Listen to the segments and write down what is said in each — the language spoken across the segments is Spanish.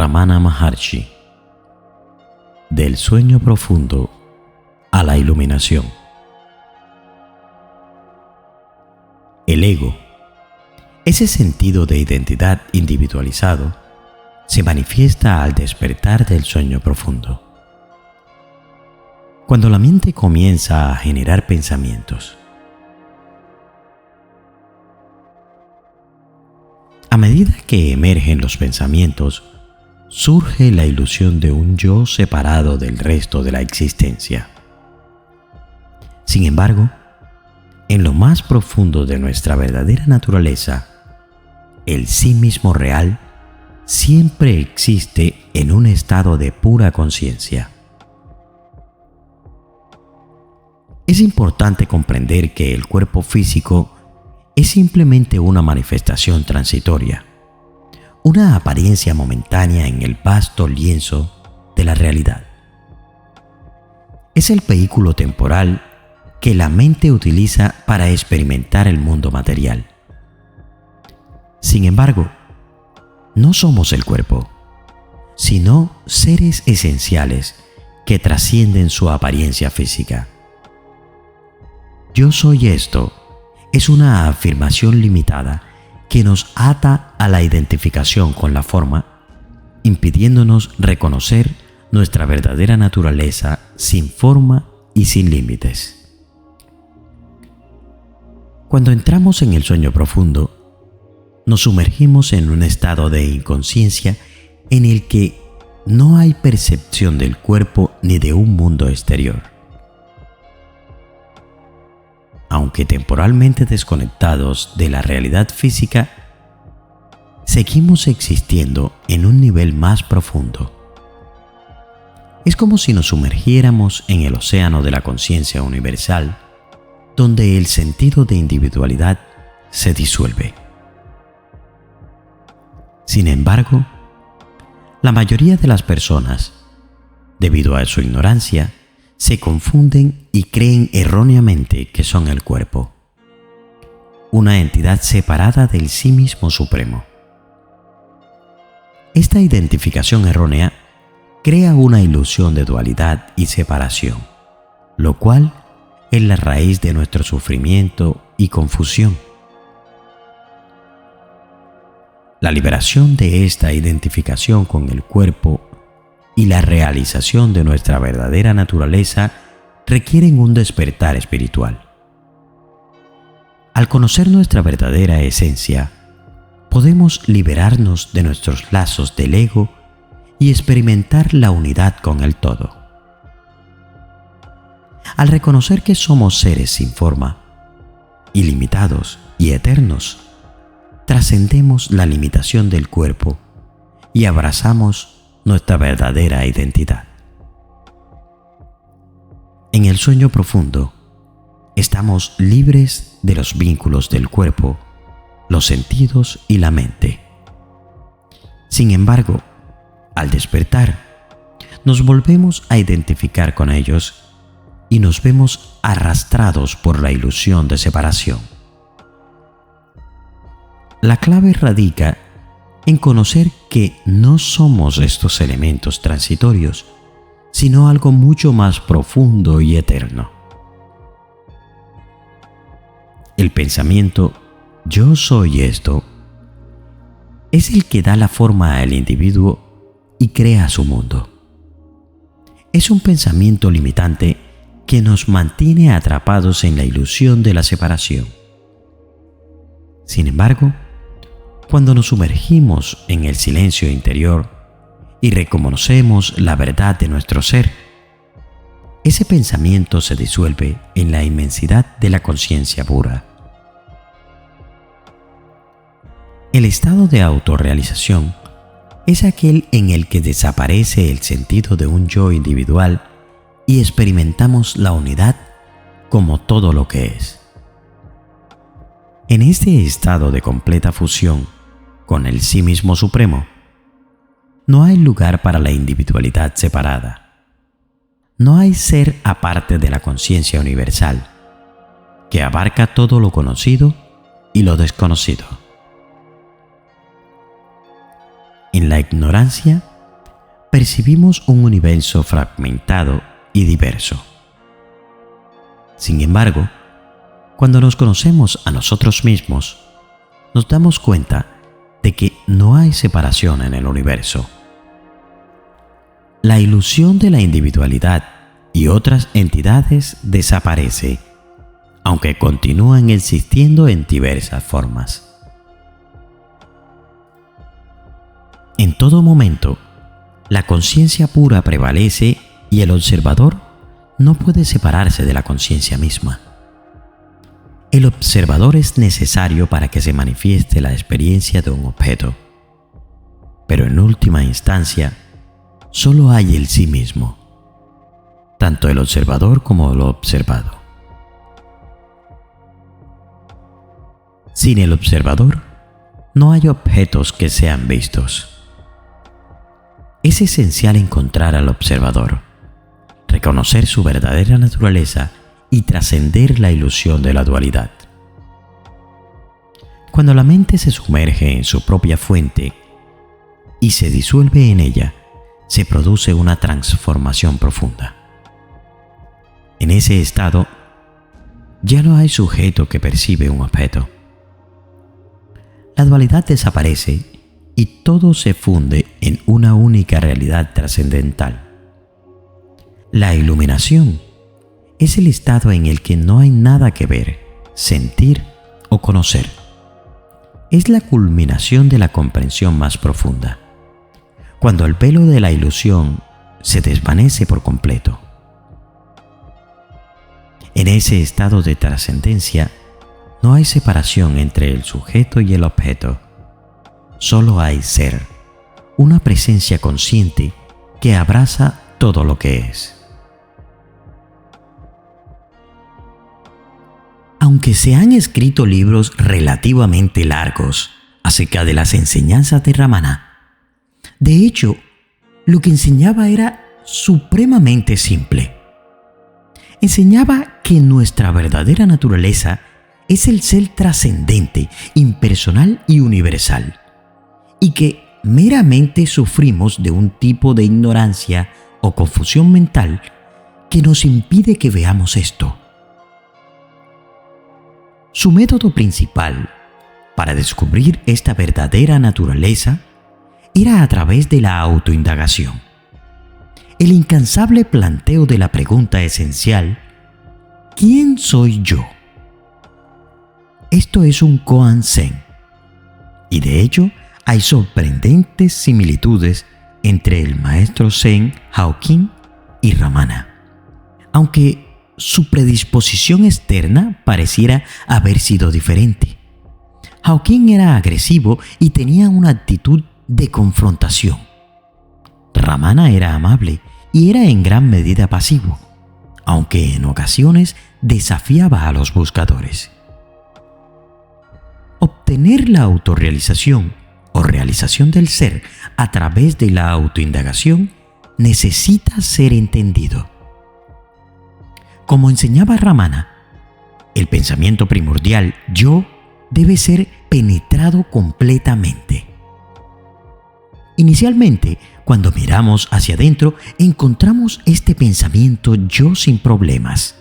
Ramana Maharshi. Del sueño profundo a la iluminación. El ego, ese sentido de identidad individualizado, se manifiesta al despertar del sueño profundo. Cuando la mente comienza a generar pensamientos. A medida que emergen los pensamientos, surge la ilusión de un yo separado del resto de la existencia. Sin embargo, en lo más profundo de nuestra verdadera naturaleza, el sí mismo real siempre existe en un estado de pura conciencia. Es importante comprender que el cuerpo físico es simplemente una manifestación transitoria, una apariencia momentánea en el vasto lienzo de la realidad. Es el vehículo temporal que la mente utiliza para experimentar el mundo material. Sin embargo, no somos el cuerpo, sino seres esenciales que trascienden su apariencia física. Yo soy esto es una afirmación limitada que nos ata a la identificación con la forma, impidiéndonos reconocer nuestra verdadera naturaleza sin forma y sin límites. Cuando entramos en el sueño profundo, nos sumergimos en un estado de inconsciencia en el que no hay percepción del cuerpo ni de un mundo exterior. Aunque temporalmente desconectados de la realidad física, seguimos existiendo en un nivel más profundo. Es como si nos sumergiéramos en el océano de la conciencia universal, donde el sentido de individualidad se disuelve. Sin embargo, la mayoría de las personas, debido a su ignorancia, se confunden y creen erróneamente que son el cuerpo, una entidad separada del sí mismo supremo. Esta identificación errónea crea una ilusión de dualidad y separación, lo cual es la raíz de nuestro sufrimiento y confusión. La liberación de esta identificación con el cuerpo y la realización de nuestra verdadera naturaleza requieren un despertar espiritual. Al conocer nuestra verdadera esencia, podemos liberarnos de nuestros lazos del ego y experimentar la unidad con el todo. Al reconocer que somos seres sin forma, ilimitados y eternos, trascendemos la limitación del cuerpo y abrazamos nuestra verdadera identidad. En el sueño profundo, estamos libres de los vínculos del cuerpo, los sentidos y la mente. Sin embargo, al despertar, nos volvemos a identificar con ellos y nos vemos arrastrados por la ilusión de separación. La clave radica en conocer que no somos estos elementos transitorios, sino algo mucho más profundo y eterno. El pensamiento «yo soy esto» es el que da la forma al individuo y crea su mundo. Es un pensamiento limitante que nos mantiene atrapados en la ilusión de la separación. Sin embargo, cuando nos sumergimos en el silencio interior y reconocemos la verdad de nuestro ser, ese pensamiento se disuelve en la inmensidad de la conciencia pura. El estado de autorrealización es aquel en el que desaparece el sentido de un yo individual y experimentamos la unidad como todo lo que es. En este estado de completa fusión con el sí mismo supremo, no hay lugar para la individualidad separada. No hay ser aparte de la conciencia universal, que abarca todo lo conocido y lo desconocido. En la ignorancia percibimos un universo fragmentado y diverso. Sin embargo, cuando nos conocemos a nosotros mismos, nos damos cuenta de que no hay separación en el universo. La ilusión de la individualidad y otras entidades desaparece, aunque continúan existiendo en diversas formas. En todo momento, la conciencia pura prevalece y el observador no puede separarse de la conciencia misma. El observador es necesario para que se manifieste la experiencia de un objeto, pero en última instancia, solo hay el sí mismo, tanto el observador como lo observado. Sin el observador, no hay objetos que sean vistos. Es esencial encontrar al observador, reconocer su verdadera naturaleza y trascender la ilusión de la dualidad. Cuando la mente se sumerge en su propia fuente y se disuelve en ella, se produce una transformación profunda. En ese estado, ya no hay sujeto que percibe un objeto. La dualidad desaparece y todo se funde en una única realidad trascendental. La iluminación es el estado en el que no hay nada que ver, sentir o conocer. Es la culminación de la comprensión más profunda, cuando el velo de la ilusión se desvanece por completo. En ese estado de trascendencia, no hay separación entre el sujeto y el objeto. Solo hay ser, una presencia consciente que abraza todo lo que es. Aunque se han escrito libros relativamente largos acerca de las enseñanzas de Ramana, de hecho, lo que enseñaba era supremamente simple. Enseñaba que nuestra verdadera naturaleza es el ser trascendente, impersonal y universal, y que meramente sufrimos de un tipo de ignorancia o confusión mental que nos impide que veamos esto. Su método principal para descubrir esta verdadera naturaleza era a través de la autoindagación. El incansable planteo de la pregunta esencial: ¿quién soy yo? Esto es un Koan Zen, y de hecho hay sorprendentes similitudes entre el maestro Zen Hawking y Ramana, aunque su predisposición externa pareciera haber sido diferente. Hawking era agresivo y tenía una actitud de confrontación. Ramana era amable y era en gran medida pasivo, aunque en ocasiones desafiaba a los buscadores. Obtener la autorrealización o realización del ser a través de la autoindagación necesita ser entendido. Como enseñaba Ramana, el pensamiento primordial yo debe ser penetrado completamente. Inicialmente, cuando miramos hacia adentro, encontramos este pensamiento yo sin problemas.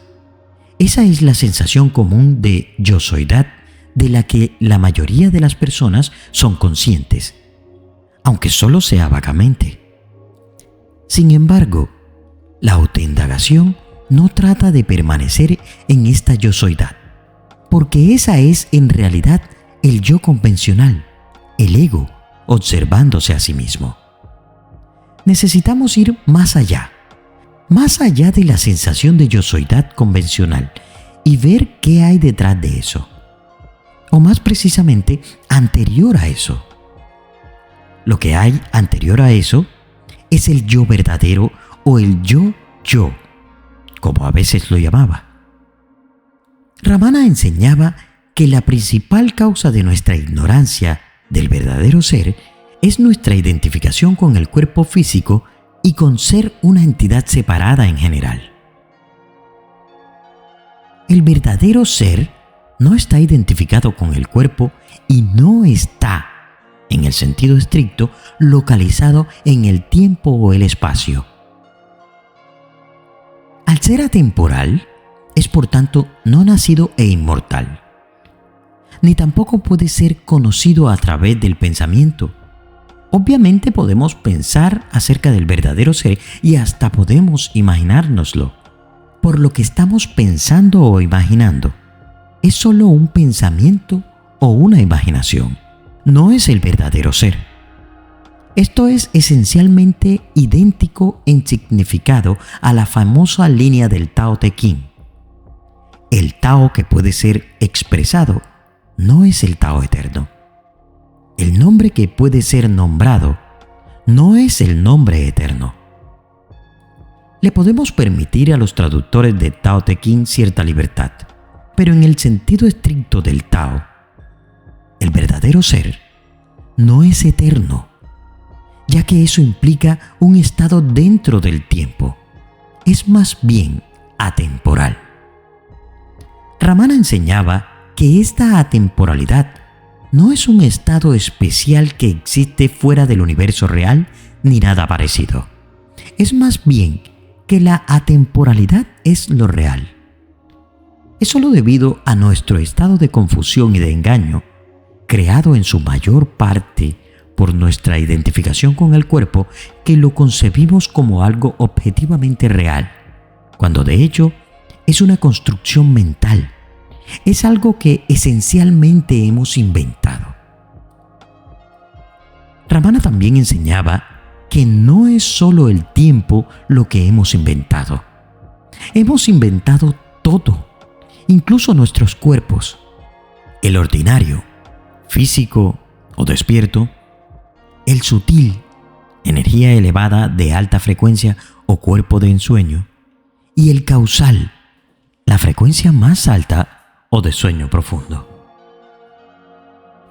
Esa es la sensación común de yo-soidad de la que la mayoría de las personas son conscientes, aunque solo sea vagamente. Sin embargo, la autoindagación no trata de permanecer en esta yo-soidad, porque esa es en realidad el yo convencional, el ego, observándose a sí mismo. Necesitamos ir más allá de la sensación de yo-soidad convencional y ver qué hay detrás de eso, o más precisamente, anterior a eso. Lo que hay anterior a eso es el yo verdadero o el yo, como a veces lo llamaba. Ramana enseñaba que la principal causa de nuestra ignorancia del verdadero ser es nuestra identificación con el cuerpo físico y con ser una entidad separada en general. El verdadero ser no está identificado con el cuerpo y no está en el sentido estricto, localizado en el tiempo o el espacio. Al ser atemporal, es por tanto no nacido e inmortal, ni tampoco puede ser conocido a través del pensamiento. Obviamente podemos pensar acerca del verdadero ser y hasta podemos imaginárnoslo. Por lo que estamos pensando o imaginando, es solo un pensamiento o una imaginación. No es el verdadero ser. Esto es esencialmente idéntico en significado a la famosa línea del Tao Te Ching. El Tao que puede ser expresado no es el Tao eterno. El nombre que puede ser nombrado no es el nombre eterno. Le podemos permitir a los traductores de Tao Te Ching cierta libertad, pero en el sentido estricto del Tao, el verdadero ser no es eterno, ya que eso implica un estado dentro del tiempo. Es más bien atemporal. Ramana enseñaba que esta atemporalidad no es un estado especial que existe fuera del universo real ni nada parecido. Es más bien que la atemporalidad es lo real. Es solo debido a nuestro estado de confusión y de engaño, creado en su mayor parte por nuestra identificación con el cuerpo, que lo concebimos como algo objetivamente real, cuando de hecho es una construcción mental. Es algo que esencialmente hemos inventado. Ramana también enseñaba que no es solo el tiempo lo que hemos inventado. Hemos inventado todo, incluso nuestros cuerpos. El ordinario, físico o despierto, el sutil, energía elevada de alta frecuencia o cuerpo de ensueño, y el causal, la frecuencia más alta o de sueño profundo.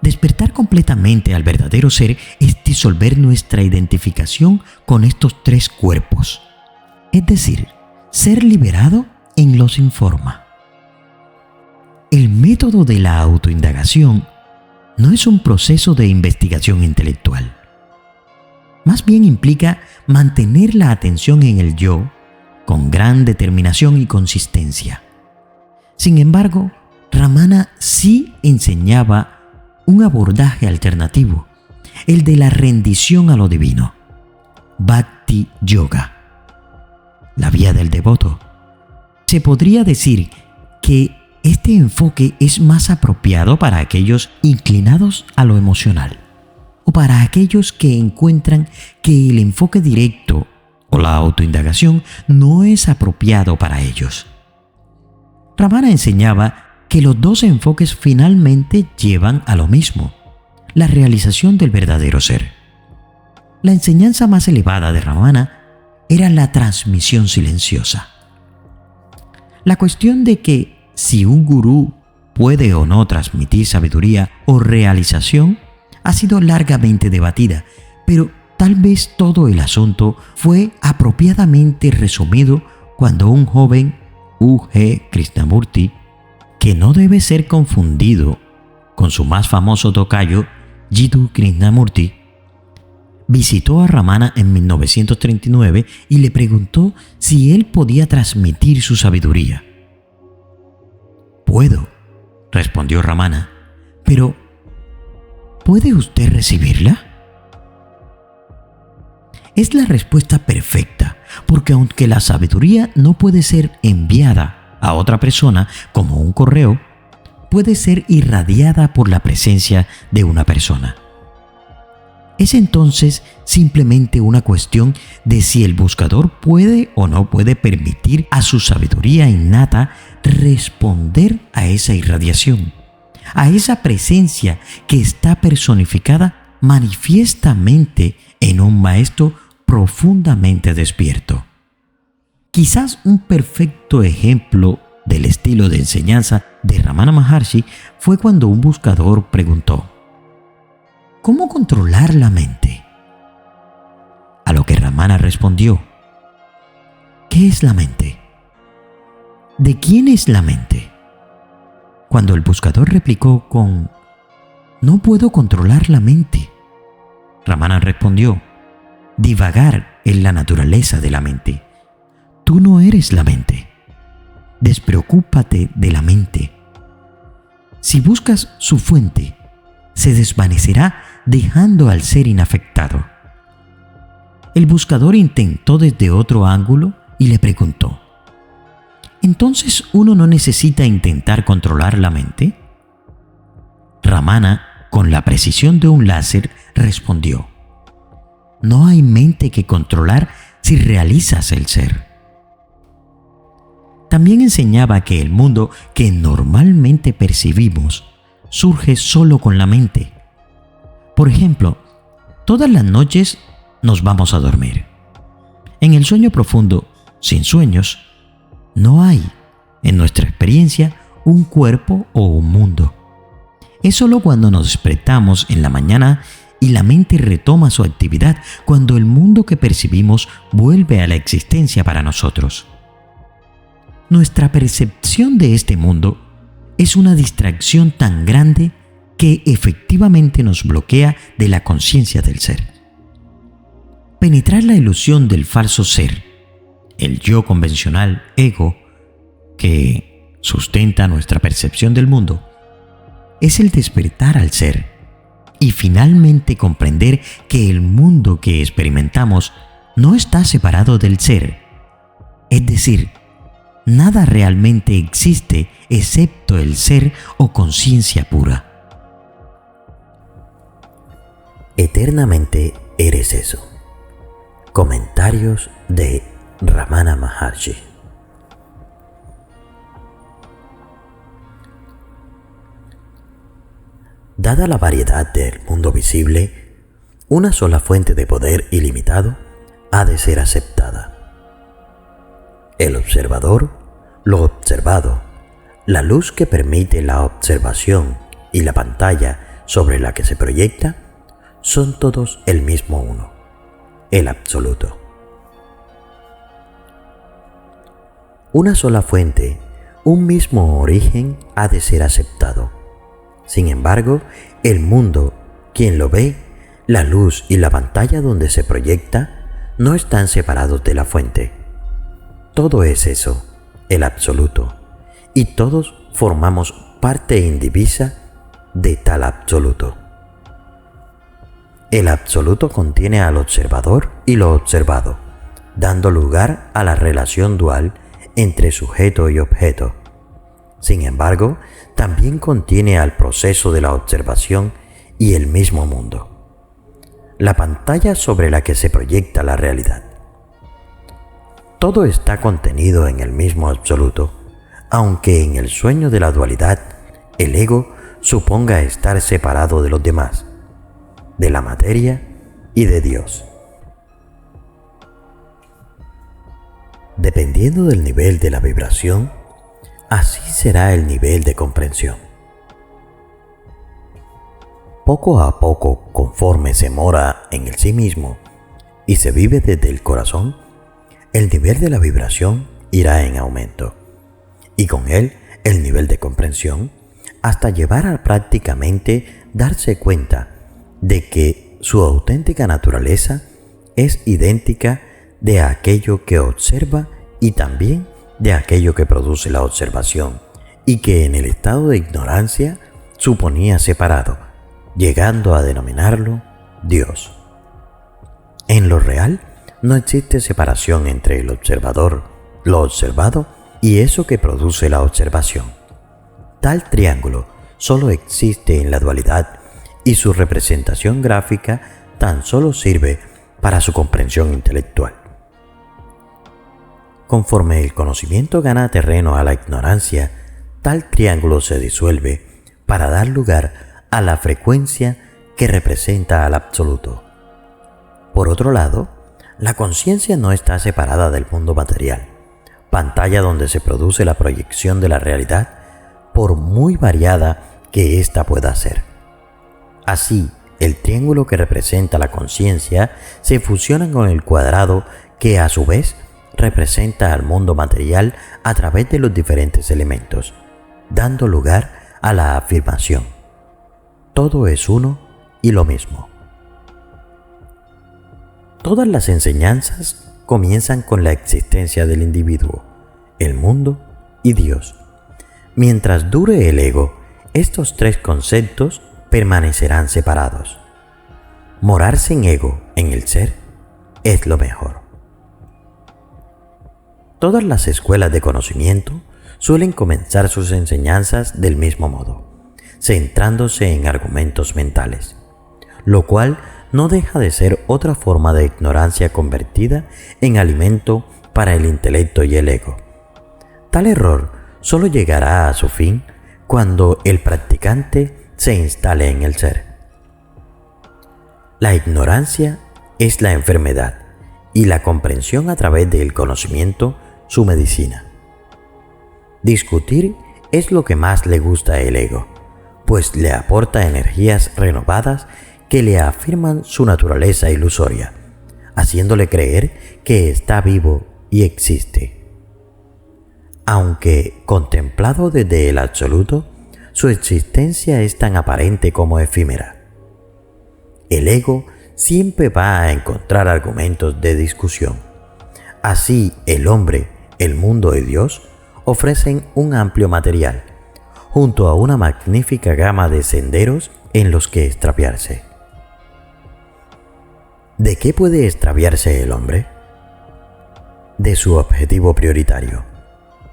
Despertar completamente al verdadero ser es disolver nuestra identificación con estos tres cuerpos, es decir, ser liberado en lo sin forma. El método de la autoindagación no es un proceso de investigación intelectual. Más bien implica mantener la atención en el yo con gran determinación y consistencia. Sin embargo, Ramana sí enseñaba un abordaje alternativo, el de la rendición a lo divino, Bhakti Yoga, la vía del devoto. Se podría decir que este enfoque es más apropiado para aquellos inclinados a lo emocional o para aquellos que encuentran que el enfoque directo o la autoindagación no es apropiado para ellos. Ramana enseñaba que los dos enfoques finalmente llevan a lo mismo, la realización del verdadero ser. La enseñanza más elevada de Ramana era la transmisión silenciosa. La cuestión de que si un gurú puede o no transmitir sabiduría o realización ha sido largamente debatida, pero tal vez todo el asunto fue apropiadamente resumido cuando un joven U.G. Krishnamurti, que no debe ser confundido con su más famoso tocayo, Jiddu Krishnamurti, visitó a Ramana en 1939 y le preguntó si él podía transmitir su sabiduría. «Puedo», respondió Ramana, «pero ¿puede usted recibirla?». Es la respuesta perfecta, porque aunque la sabiduría no puede ser enviada a otra persona como un correo, puede ser irradiada por la presencia de una persona. Es entonces simplemente una cuestión de si el buscador puede o no puede permitir a su sabiduría innata responder a esa irradiación, a esa presencia que está personificada manifiestamente en un maestro profundamente despierto. Quizás un perfecto ejemplo del estilo de enseñanza de Ramana Maharshi fue cuando un buscador preguntó: ¿cómo controlar la mente? A lo que Ramana respondió: ¿qué es la mente? ¿De quién es la mente? Cuando el buscador replicó con: no puedo controlar la mente, Ramana respondió: divagar es la naturaleza de la mente. Tú no eres la mente. Despreocúpate de la mente. Si buscas su fuente, se desvanecerá dejando al ser inafectado. El buscador intentó desde otro ángulo y le preguntó: ¿entonces uno no necesita intentar controlar la mente? Ramana, con la precisión de un láser, respondió: no hay mente que controlar si realizas el ser. También enseñaba que el mundo que normalmente percibimos surge solo con la mente. Por ejemplo, todas las noches nos vamos a dormir. En el sueño profundo, sin sueños, no hay, en nuestra experiencia, un cuerpo o un mundo. Es solo cuando nos despertamos en la mañana y la mente retoma su actividad, cuando el mundo que percibimos vuelve a la existencia para nosotros. Nuestra percepción de este mundo es una distracción tan grande que efectivamente nos bloquea de la conciencia del ser. Penetrar la ilusión del falso ser, el yo convencional, ego, que sustenta nuestra percepción del mundo, es el despertar al ser y finalmente comprender que el mundo que experimentamos no está separado del ser. Es decir, nada realmente existe excepto el ser o conciencia pura. Eternamente eres eso. Comentarios de Ramana Maharshi. Dada la variedad del mundo visible, una sola fuente de poder ilimitado ha de ser aceptada. El observador, lo observado, la luz que permite la observación y la pantalla sobre la que se proyecta son todos el mismo uno, el absoluto. Una sola fuente, un mismo origen ha de ser aceptado. Sin embargo, el mundo, quien lo ve, la luz y la pantalla donde se proyecta, no están separados de la fuente. Todo es eso, el absoluto, y todos formamos parte indivisa de tal absoluto. El absoluto contiene al observador y lo observado, dando lugar a la relación dual entre sujeto y objeto. Sin embargo, también contiene al proceso de la observación y el mismo mundo, la pantalla sobre la que se proyecta la realidad. Todo está contenido en el mismo absoluto, aunque en el sueño de la dualidad, el ego suponga estar separado de los demás, de la materia y de Dios. Dependiendo del nivel de la vibración, así será el nivel de comprensión. Poco a poco, conforme se mora en el sí mismo y se vive desde el corazón, el nivel de la vibración irá en aumento, y con él el nivel de comprensión, hasta llevar a prácticamente darse cuenta de que su auténtica naturaleza es idéntica de aquello que observa y también de aquello que produce la observación, y que en el estado de ignorancia suponía separado, llegando a denominarlo Dios. En lo real, no existe separación entre el observador, lo observado y eso que produce la observación. Tal triángulo solo existe en la dualidad y su representación gráfica tan solo sirve para su comprensión intelectual. Conforme el conocimiento gana terreno a la ignorancia, tal triángulo se disuelve para dar lugar a la frecuencia que representa al absoluto. Por otro lado, la conciencia no está separada del mundo material, pantalla donde se produce la proyección de la realidad, por muy variada que ésta pueda ser. Así, el triángulo que representa la conciencia se fusiona con el cuadrado que a su vez representa al mundo material a través de los diferentes elementos, dando lugar a la afirmación: todo es uno y lo mismo. Todas las enseñanzas comienzan con la existencia del individuo, el mundo y Dios. Mientras dure el ego, estos tres conceptos permanecerán separados. Morar sin ego en el ser es lo mejor. Todas las escuelas de conocimiento suelen comenzar sus enseñanzas del mismo modo, centrándose en argumentos mentales, lo cual no deja de ser otra forma de ignorancia convertida en alimento para el intelecto y el ego. Tal error solo llegará a su fin cuando el practicante se instale en el ser. La ignorancia es la enfermedad y la comprensión a través del conocimiento su medicina. Discutir es lo que más le gusta al ego, pues le aporta energías renovadas que le afirman su naturaleza ilusoria, haciéndole creer que está vivo y existe. Aunque contemplado desde el absoluto, su existencia es tan aparente como efímera. El ego siempre va a encontrar argumentos de discusión. Así, el hombre, el mundo y Dios ofrecen un amplio material, junto a una magnífica gama de senderos en los que extraviarse. ¿De qué puede extraviarse el hombre? De su objetivo prioritario,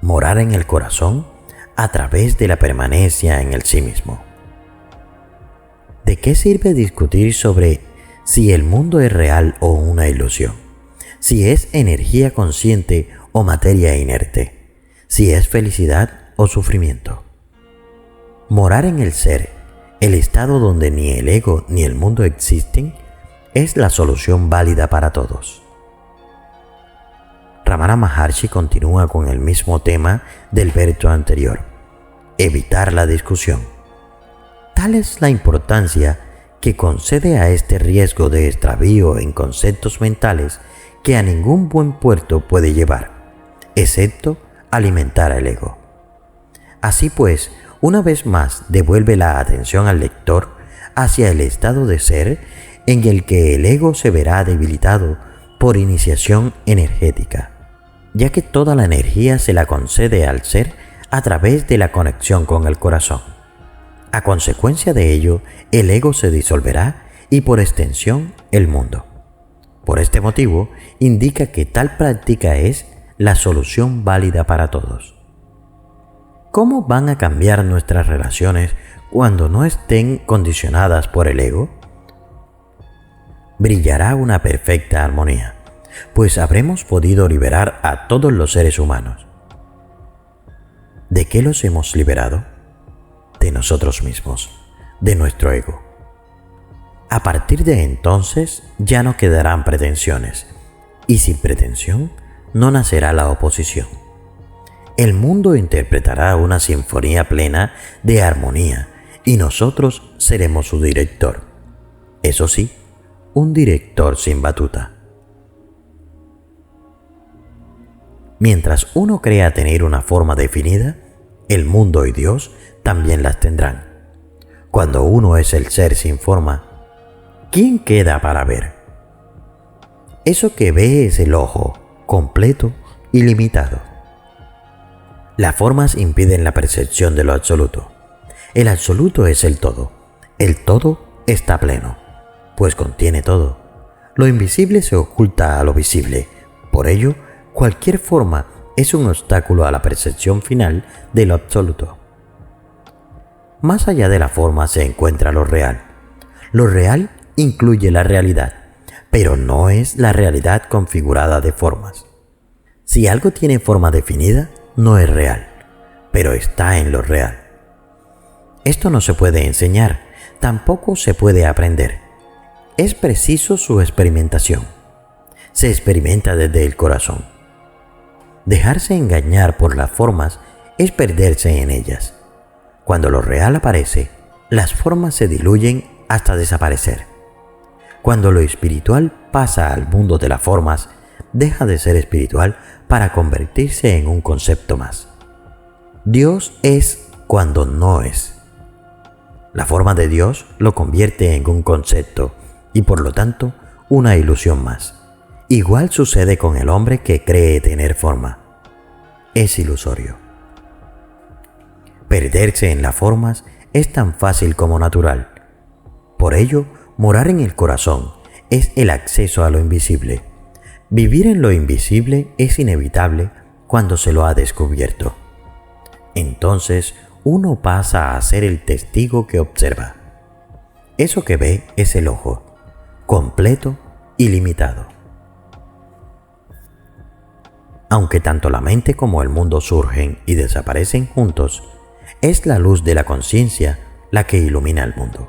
morar en el corazón a través de la permanencia en el sí mismo. ¿De qué sirve discutir sobre si el mundo es real o una ilusión? Si es energía consciente o materia inerte, si es felicidad o sufrimiento. Morar en el ser, el estado donde ni el ego ni el mundo existen, es la solución válida para todos. Ramana Maharshi continúa con el mismo tema del verso anterior: evitar la discusión. Tal es la importancia que concede a este riesgo de extravío en conceptos mentales que a ningún buen puerto puede llevar, excepto alimentar al ego. Así pues, una vez más devuelve la atención al lector hacia el estado de ser en el que el ego se verá debilitado por iniciación energética, ya que toda la energía se la concede al ser a través de la conexión con el corazón. A consecuencia de ello, el ego se disolverá y por extensión el mundo. Por este motivo, indica que tal práctica es la solución válida para todos. ¿Cómo van a cambiar nuestras relaciones cuando no estén condicionadas por el ego? Brillará una perfecta armonía, pues habremos podido liberar a todos los seres humanos. ¿De qué los hemos liberado? De nosotros mismos, de nuestro ego. A partir de entonces ya no quedarán pretensiones, y sin pretensión no nacerá la oposición. El mundo interpretará una sinfonía plena de armonía y nosotros seremos su director. Eso sí, un director sin batuta. Mientras uno crea tener una forma definida, el mundo y Dios también las tendrán. Cuando uno es el ser sin forma, ¿quién queda para ver? Eso que ve es el ojo, completo y limitado. Las formas impiden la percepción de lo absoluto. El absoluto es el todo está pleno, pues contiene todo. Lo invisible se oculta a lo visible, por ello, cualquier forma es un obstáculo a la percepción final de lo absoluto. Más allá de la forma se encuentra lo real. Lo real incluye la realidad, pero no es la realidad configurada de formas. Si algo tiene forma definida, no es real, pero está en lo real. Esto no se puede enseñar, tampoco se puede aprender. Es preciso su experimentación. Se experimenta desde el corazón. Dejarse engañar por las formas es perderse en ellas. Cuando lo real aparece, las formas se diluyen hasta desaparecer. Cuando lo espiritual pasa al mundo de las formas, deja de ser espiritual para convertirse en un concepto más. Dios es cuando no es. La forma de Dios lo convierte en un concepto y por lo tanto una ilusión más. Igual sucede con el hombre que cree tener forma. Es ilusorio. Perderse en las formas es tan fácil como natural. Por ello, morar en el corazón es el acceso a lo invisible. Vivir en lo invisible es inevitable cuando se lo ha descubierto. Entonces, uno pasa a ser el testigo que observa. Eso que ve es el ojo, completo y limitado. Aunque tanto la mente como el mundo surgen y desaparecen juntos, es la luz de la conciencia la que ilumina el mundo.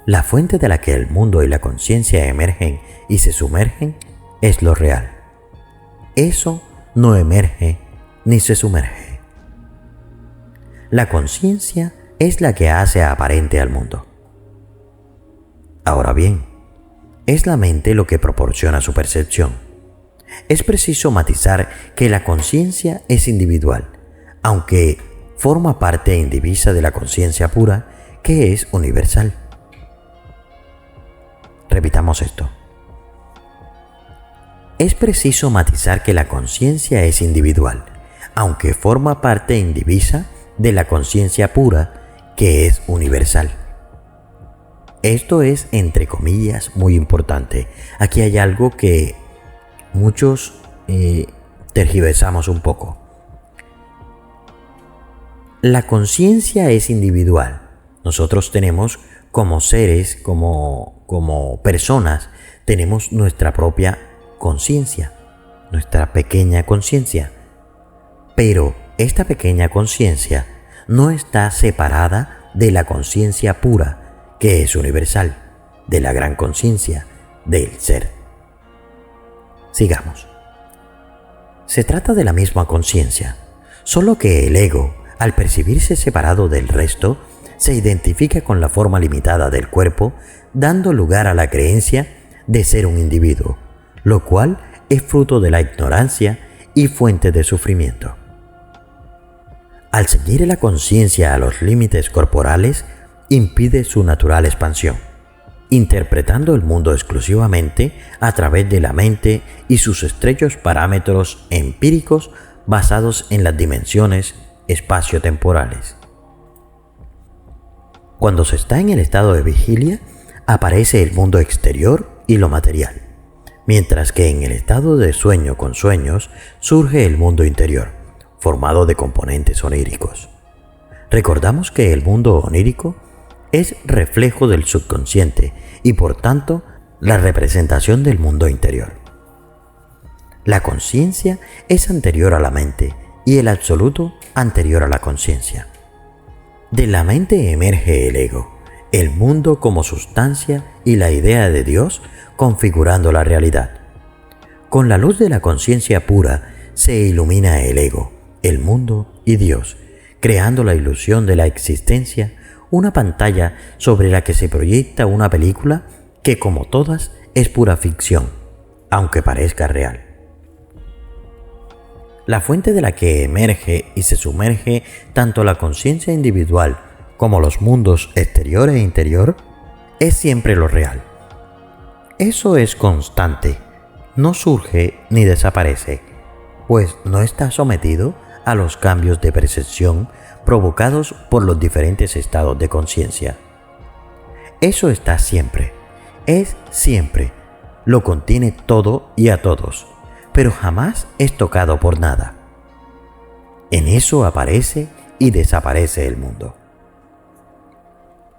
La fuente de la que el mundo y la conciencia emergen y se sumergen es lo real. Eso no emerge ni se sumerge. La conciencia es la que hace aparente al mundo. Ahora bien, es la mente lo que proporciona su percepción. Es preciso matizar que la conciencia es individual, aunque forma parte indivisa de la conciencia pura, que es universal. Repitamos esto. Es preciso matizar que la conciencia es individual, aunque forma parte indivisa de la conciencia pura, que es universal. Esto es, entre comillas, muy importante. Aquí hay algo que muchos tergiversamos un poco. La conciencia es individual. Nosotros tenemos como seres, como personas, tenemos nuestra propia conciencia, nuestra pequeña conciencia. Pero esta pequeña conciencia no está separada de la conciencia pura, que es universal, de la gran conciencia, del ser. Sigamos. Se trata de la misma conciencia, solo que el ego, al percibirse separado del resto, se identifica con la forma limitada del cuerpo, dando lugar a la creencia de ser un individuo, lo cual es fruto de la ignorancia y fuente de sufrimiento. Al seguir la conciencia a los límites corporales, impide su natural expansión, interpretando el mundo exclusivamente a través de la mente y sus estrechos parámetros empíricos basados en las dimensiones espaciotemporales. Cuando se está en el estado de vigilia, aparece el mundo exterior y lo material, mientras que en el estado de sueño con sueños surge el mundo interior, formado de componentes oníricos. Recordamos que el mundo onírico es reflejo del subconsciente y por tanto la representación del mundo interior. La conciencia es anterior a la mente y el absoluto anterior a la conciencia. De la mente emerge el ego, el mundo como sustancia y la idea de Dios configurando la realidad. Con la luz de la conciencia pura se ilumina el ego, el mundo y Dios, creando la ilusión de la existencia, una pantalla sobre la que se proyecta una película que, como todas, es pura ficción, aunque parezca real. La fuente de la que emerge y se sumerge tanto la conciencia individual como los mundos exterior e interior es siempre lo real. Eso es constante, no surge ni desaparece, pues no está sometido a los cambios de percepción provocados por los diferentes estados de conciencia. Eso está siempre, es siempre, lo contiene todo y a todos, pero jamás es tocado por nada. En eso aparece y desaparece el mundo.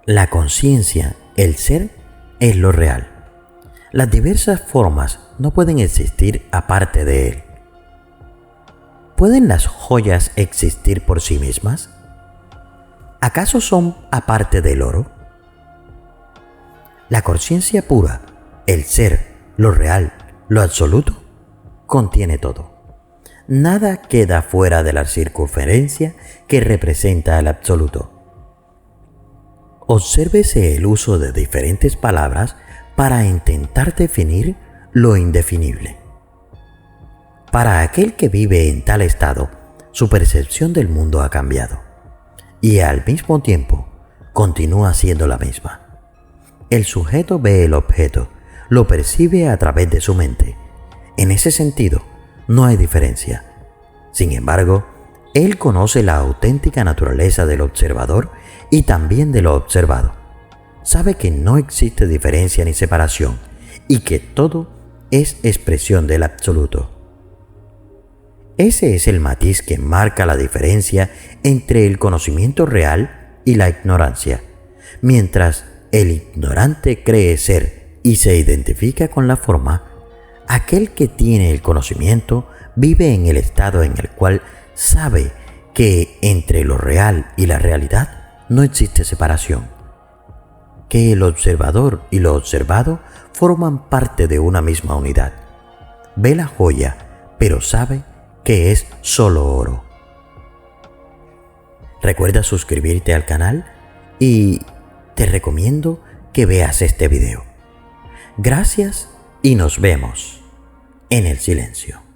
La conciencia, el ser, es lo real. Las diversas formas no pueden existir aparte de él. ¿Pueden las joyas existir por sí mismas? ¿Acaso son aparte del oro? La conciencia pura, el ser, lo real, lo absoluto, contiene todo. Nada queda fuera de la circunferencia que representa el absoluto. Obsérvese el uso de diferentes palabras para intentar definir lo indefinible. Para aquel que vive en tal estado, su percepción del mundo ha cambiado y al mismo tiempo continúa siendo la misma. El sujeto ve el objeto, lo percibe a través de su mente, En ese sentido, no hay diferencia. Sin embargo, él conoce la auténtica naturaleza del observador y también de lo observado. Sabe que no existe diferencia ni separación y que todo es expresión del absoluto. Ese es el matiz que marca la diferencia entre el conocimiento real y la ignorancia. Mientras el ignorante cree ser y se identifica con la forma, aquel que tiene el conocimiento vive en el estado en el cual sabe que entre lo real y la realidad no existe separación, que el observador y lo observado forman parte de una misma unidad. Ve la joya, pero sabe que es solo oro. Recuerda suscribirte al canal y te recomiendo que veas este video. Gracias y nos vemos en el silencio.